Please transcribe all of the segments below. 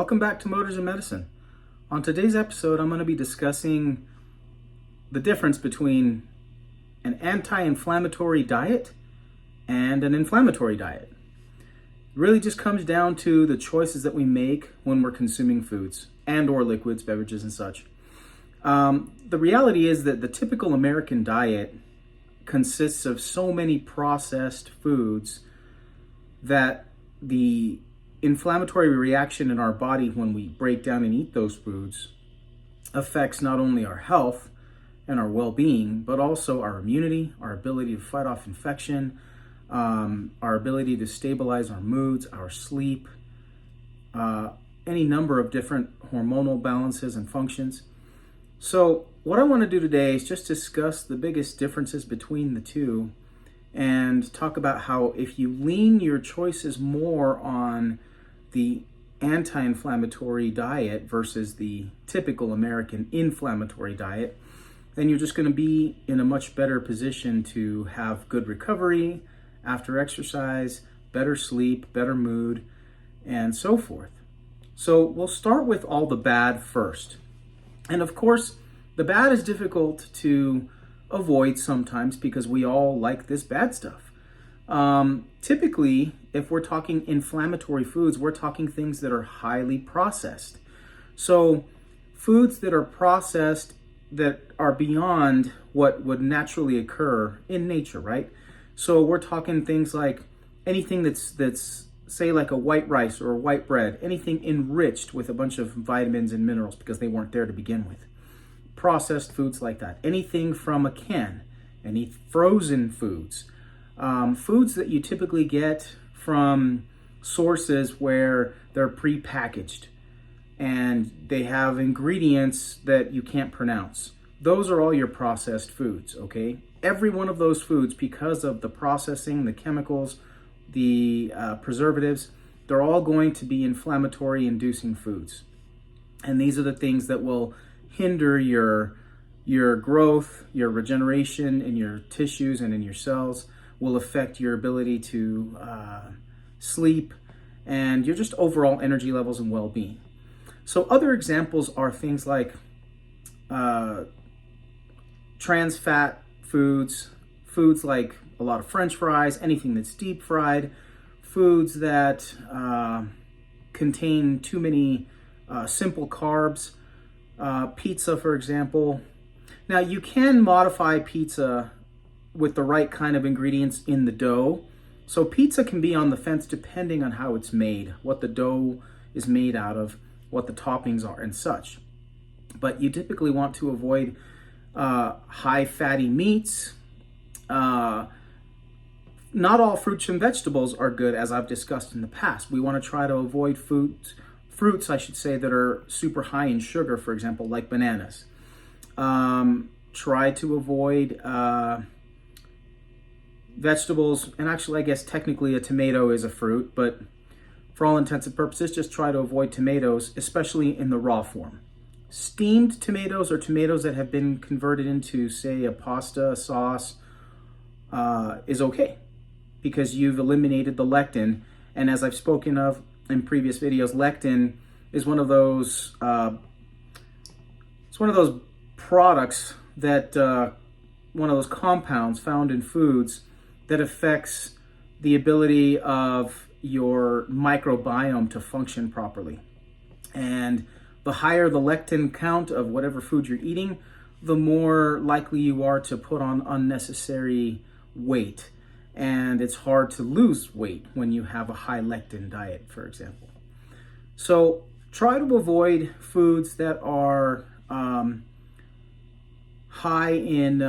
Welcome back to Motors and Medicine. On today's episode, I'm going to be discussing the difference between an anti-inflammatory diet and an inflammatory diet. It really just comes down to the choices that we make when we're consuming foods and or liquids, beverages, and such. The reality is that the typical American diet consists of so many processed foods that the inflammatory reaction in our body when we break down and eat those foods affects not only our health and our well-being, but also our immunity, our ability to fight off infection, our ability to stabilize our moods, our sleep, any number of different hormonal balances and functions. So what I want to do today is just discuss the biggest differences between the two and talk about how if you lean your choices more on the anti-inflammatory diet versus the typical American inflammatory diet, then you're just going to be in a much better position to have good recovery after exercise, better sleep, better mood, and so forth. So we'll start with all the bad first. And of course, the bad is difficult to avoid sometimes because we all like this bad stuff. Typically, if we're talking inflammatory foods, we're talking things that are highly processed. So foods that are processed that are beyond what would naturally occur in nature, right? So we're talking things like anything that's say like a white rice or a white bread, anything enriched with a bunch of vitamins and minerals because they weren't there to begin with. Processed foods like that, anything from a can, any frozen foods, foods that you typically get from sources where they're pre-packaged and they have ingredients that you can't pronounce. Those are all your processed foods, okay? Every one of those foods, because of the processing, the chemicals, the preservatives, they're all going to be inflammatory inducing foods. And these are the things that will hinder your growth, your regeneration in your tissues and in your cells, will affect your ability to sleep and your just overall energy levels and well-being. So other examples are things like trans fat foods, foods like a lot of French fries, anything that's deep fried, foods that contain too many simple carbs, pizza, for example. Now, you can modify pizza with the right kind of ingredients in the dough. So pizza can be on the fence depending on how it's made, what the dough is made out of, what the toppings are and such. But you typically want to avoid high fatty meats. Not all fruits and vegetables are good, as I've discussed in the past. We want to try to avoid fruits, I should say, that are super high in sugar, for example, like bananas. Try to avoid vegetables, and actually I guess technically a tomato is a fruit, but for all intents and purposes, just try to avoid tomatoes, especially in the raw form. Steamed tomatoes or tomatoes that have been converted into, say, a pasta sauce is okay because you've eliminated the lectin. And as I've spoken of in previous videos, lectin is one of those products that one of those compounds found in foods that affects the ability of your microbiome to function properly. And the higher the lectin count of whatever food you're eating, the more likely you are to put on unnecessary weight. And it's hard to lose weight when you have a high lectin diet, for example. So try to avoid foods that are high in,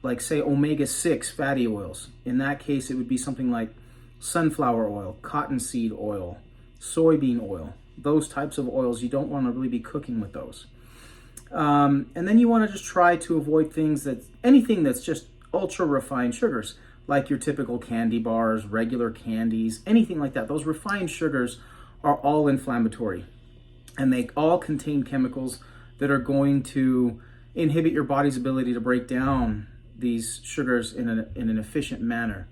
like say, omega-6 fatty oils. In that case, it would be something like sunflower oil, cottonseed oil, soybean oil. Those types of oils, you don't want to really be cooking with those. And then you want to just try to avoid anything that's just ultra refined sugars, like your typical candy bars, regular candies, anything like that. Those refined sugars are all inflammatory, and they all contain chemicals that are going to inhibit your body's ability to break down these sugars in an efficient manner.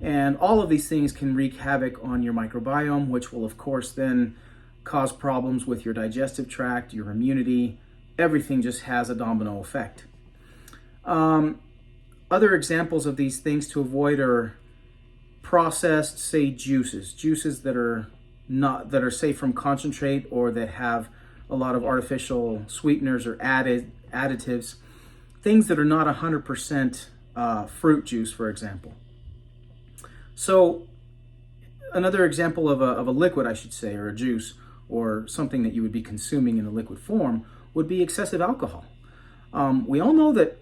And all of these things can wreak havoc on your microbiome, which will of course then cause problems with your digestive tract, your immunity. Everything just has a domino effect. Other examples of these things to avoid are processed, say, juices that are safe from concentrate or that have a lot of artificial sweeteners or additives, things that are not 100% fruit juice, for example. So another example of a liquid, I should say, or a juice, or something that you would be consuming in a liquid form, would be excessive alcohol. We all know that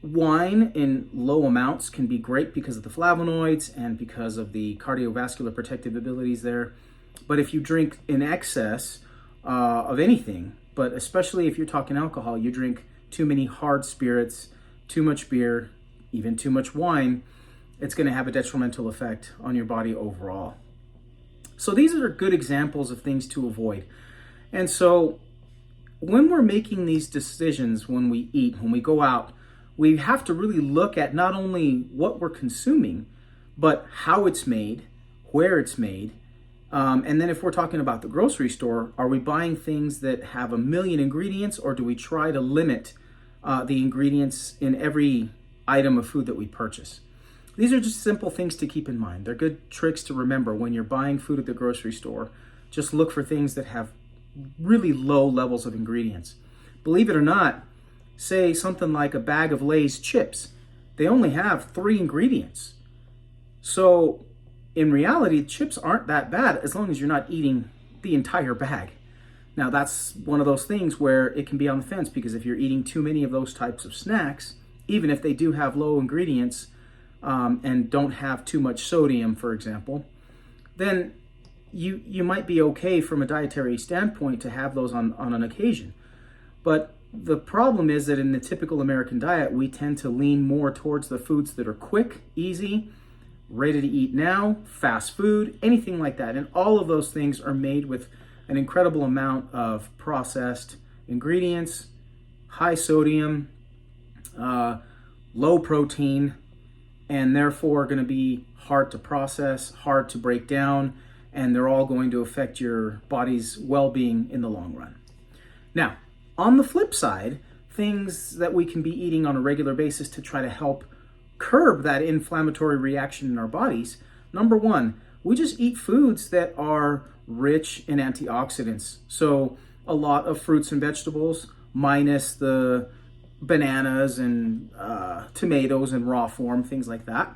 wine in low amounts can be great because of the flavonoids and because of the cardiovascular protective abilities there. But if you drink in excess of anything, but especially if you're talking alcohol, you drink too many hard spirits, too much beer, even too much wine, it's going to have a detrimental effect on your body overall. So these are good examples of things to avoid. And so when we're making these decisions, when we eat, when we go out, we have to really look at not only what we're consuming, but how it's made, where it's made. And then if we're talking about the grocery store, are we buying things that have a million ingredients, or do we try to limit the ingredients in every item of food that we purchase? These are just simple things to keep in mind. They're good tricks to remember when you're buying food at the grocery store. Just look for things that have really low levels of ingredients. Believe it or not, say something like a bag of Lay's chips. They only have 3 ingredients. So in reality, chips aren't that bad as long as you're not eating the entire bag. Now that's one of those things where it can be on the fence, because if you're eating too many of those types of snacks, even if they do have low ingredients and don't have too much sodium, for example, then you might be okay from a dietary standpoint to have those on an occasion. But the problem is that in the typical American diet, we tend to lean more towards the foods that are quick, easy, ready to eat now, fast food, anything like that. And all of those things are made with an incredible amount of processed ingredients, high sodium, low protein, and therefore going to be hard to process, hard to break down, and they're all going to affect your body's well-being in the long run. Now, on the flip side, things that we can be eating on a regular basis to try to help curb that inflammatory reaction in our bodies. Number one, we just eat foods that are rich in antioxidants. So a lot of fruits and vegetables, minus the bananas and tomatoes in raw form, things like that.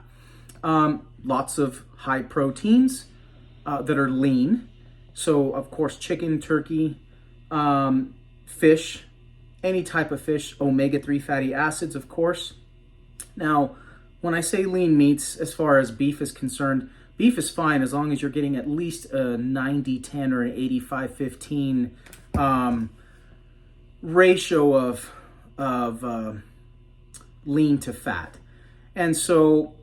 Lots of high proteins that are lean. So of course, chicken, turkey, fish, any type of fish, omega-3 fatty acids, of course. Now, when I say lean meats, as far as beef is concerned, beef is fine as long as you're getting at least a 90-10 or an 85-15 ratio of lean to fat. And so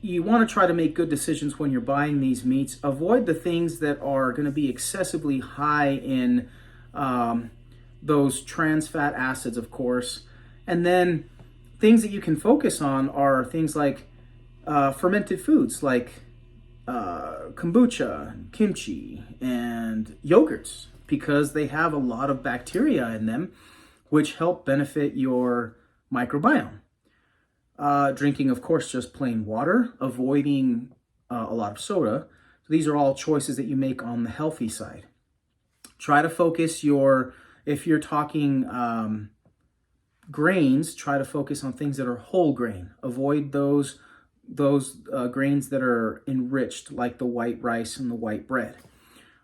you want to try to make good decisions when you're buying these meats. Avoid the things that are going to be excessively high in those trans fat acids, of course. And then things that you can focus on are things like fermented foods like kombucha, kimchi, and yogurts, because they have a lot of bacteria in them which help benefit your microbiome. Drinking, of course, just plain water, avoiding a lot of soda. So these are all choices that you make on the healthy side. Try to focus if you're talking grains, try to focus on things that are whole grain. Avoid those grains that are enriched, like the white rice and the white bread.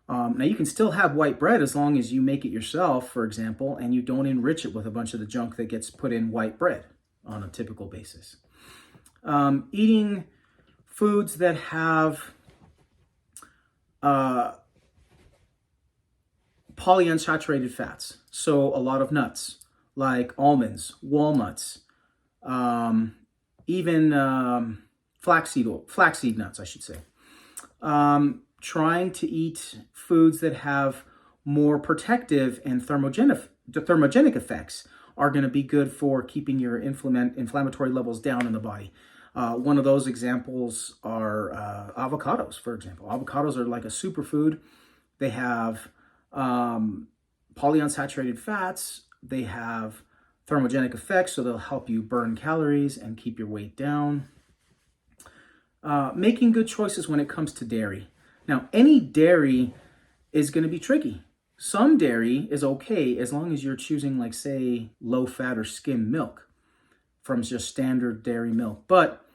Now you can still have white bread as long as you make it yourself, for example, and you don't enrich it with a bunch of the junk that gets put in white bread on a typical basis. Eating foods that have polyunsaturated fats, so a lot of nuts like almonds, walnuts, even flaxseed nuts, I should say. Trying to eat foods that have more protective and thermogenic effects are going to be good for keeping your inflammatory levels down in the body. One of those examples are avocados, for example. Avocados are like a superfood. They have Polyunsaturated fats, they have thermogenic effects, so they'll help you burn calories and keep your weight down. Making good choices when it comes to dairy. Now, any dairy is going to be tricky. Some dairy is okay as long as you're choosing, like, say, low fat or skim milk from just standard dairy milk. But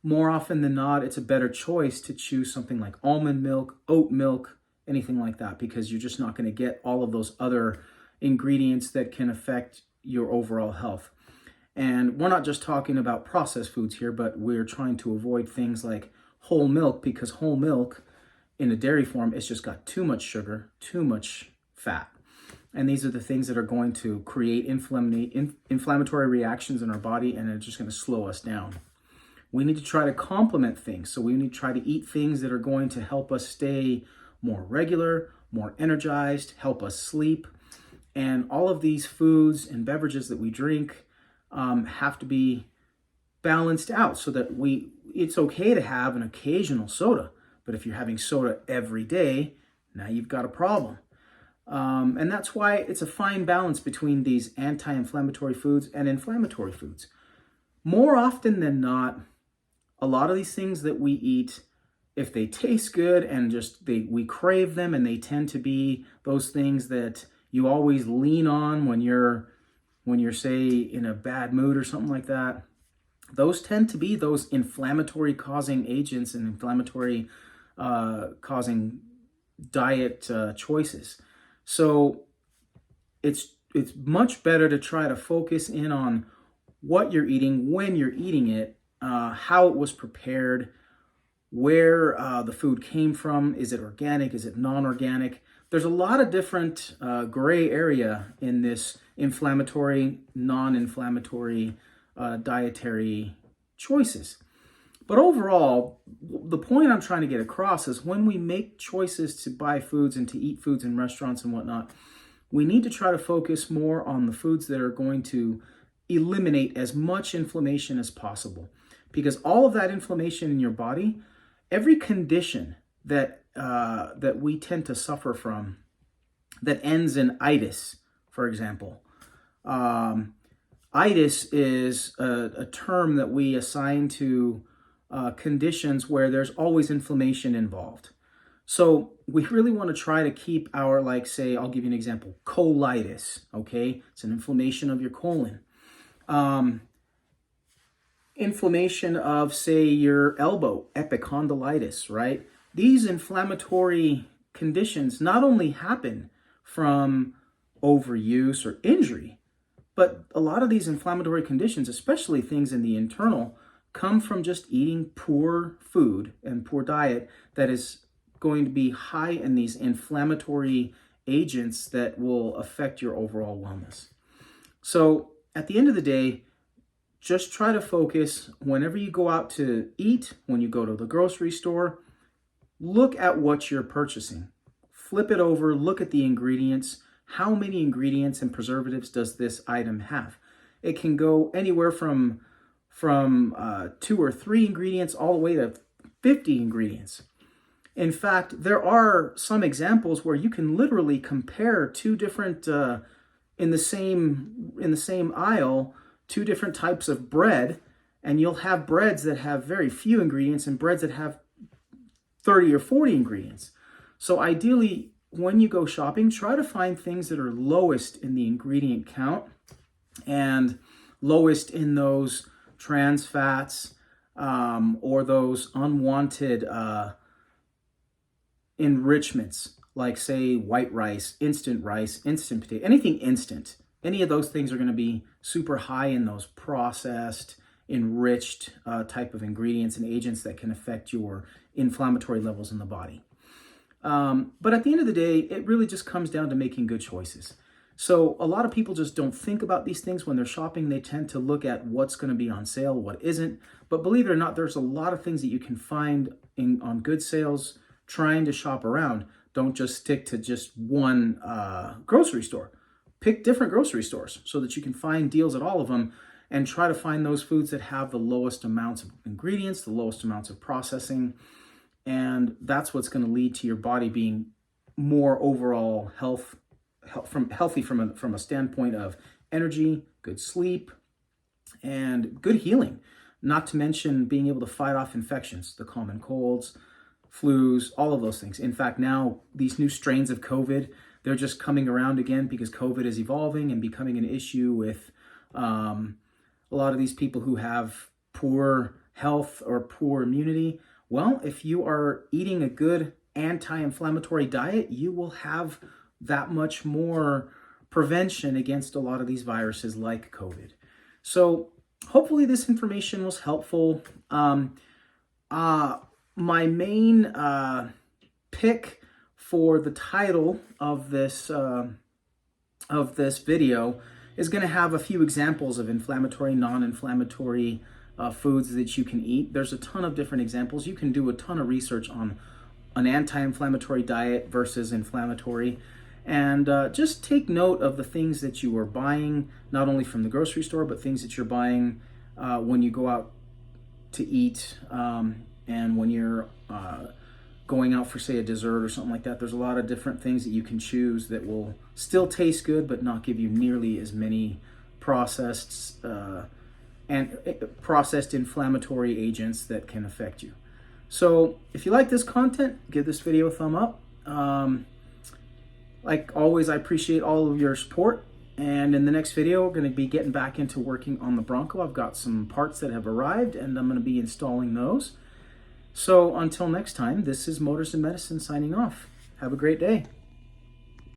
more often than not, it's a better choice to choose something like almond milk, oat milk, anything like that, because you're just not going to get all of those other ingredients that can affect your overall health. And we're not just talking about processed foods here, but we're trying to avoid things like whole milk, because whole milk in a dairy form, it's just got too much sugar, too much fat. And these are the things that are going to create inflammatory reactions in our body, and it's just going to slow us down. We need to try to complement things. So we need to try to eat things that are going to help us stay more regular, more energized, help us sleep. And all of these foods and beverages that we drink have to be balanced out so that it's okay to have an occasional soda. But if you're having soda every day, now you've got a problem. And that's why it's a fine balance between these anti-inflammatory foods and inflammatory foods. More often than not, a lot of these things that we eat, if they taste good and we crave them, and they tend to be those things that you always lean on when you're say in a bad mood or something like that, those tend to be those inflammatory causing agents and inflammatory causing diet choices. So it's much better to try to focus in on what you're eating, when you're eating it, how it was prepared, where the food came from. Is it organic? Is it non-organic? There's a lot of different gray area in this inflammatory, non-inflammatory dietary choices. But overall, the point I'm trying to get across is when we make choices to buy foods and to eat foods in restaurants and whatnot, we need to try to focus more on the foods that are going to eliminate as much inflammation as possible. Because all of that inflammation in your body, every condition that we tend to suffer from that ends in itis, for example. Itis is a term that we assign to conditions where there's always inflammation involved. So we really want to try to keep our, like, say, I'll give you an example, colitis, okay? It's an inflammation of your colon. Inflammation of, say, your elbow, epicondylitis, right? These inflammatory conditions not only happen from overuse or injury, but a lot of these inflammatory conditions, especially things in the internal, come from just eating poor food and poor diet that is going to be high in these inflammatory agents that will affect your overall wellness. So at the end of the day, just try to focus whenever you go out to eat, when you go to the grocery store, look at what you're purchasing. Flip it over, look at the ingredients. How many ingredients and preservatives does this item have? It can go anywhere from 2 or 3 ingredients all the way to 50 ingredients. In fact, there are some examples where you can literally compare 2 different in the same aisle, 2 different types of bread, and you'll have breads that have very few ingredients and breads that have 30 or 40 ingredients. So ideally, when you go shopping, try to find things that are lowest in the ingredient count and lowest in those trans fats or those unwanted enrichments, like, say, white rice, instant potato, anything instant. Any of those things are going to be super high in those processed, enriched type of ingredients and agents that can affect your inflammatory levels in the body. But at the end of the day, it really just comes down to making good choices. So a lot of people just don't think about these things when they're shopping. They tend to look at what's going to be on sale, what isn't. But believe it or not, there's a lot of things that you can find on good sales trying to shop around. Don't just stick to just one grocery store. Pick different grocery stores so that you can find deals at all of them, and try to find those foods that have the lowest amounts of ingredients, the lowest amounts of processing. And that's what's going to lead to your body being more overall healthy from a standpoint of energy, good sleep, and good healing. Not to mention being able to fight off infections, the common colds, flus, all of those things. In fact, now these new strains of COVID, they're just coming around again because COVID is evolving and becoming an issue with a lot of these people who have poor health or poor immunity. Well, if you are eating a good anti-inflammatory diet, you will have that much more prevention against a lot of these viruses like COVID. So hopefully this information was helpful. My main pick for the title of this video is going to have a few examples of inflammatory, non-inflammatory foods that you can eat. There's a ton of different examples. You can do a ton of research on an anti-inflammatory diet versus inflammatory. And just take note of the things that you are buying, not only from the grocery store, but things that you're buying when you go out to eat and when you're going out for, say, a dessert or something like that. There's a lot of different things that you can choose that will still taste good, but not give you nearly as many processed inflammatory agents that can affect you. So if you like this content, give this video a thumb up. Like always, I appreciate all of your support. And in the next video, we're going to be getting back into working on the Bronco. I've got some parts that have arrived, and I'm going to be installing those. So until next time, this is Motors and Medicine signing off. Have a great day.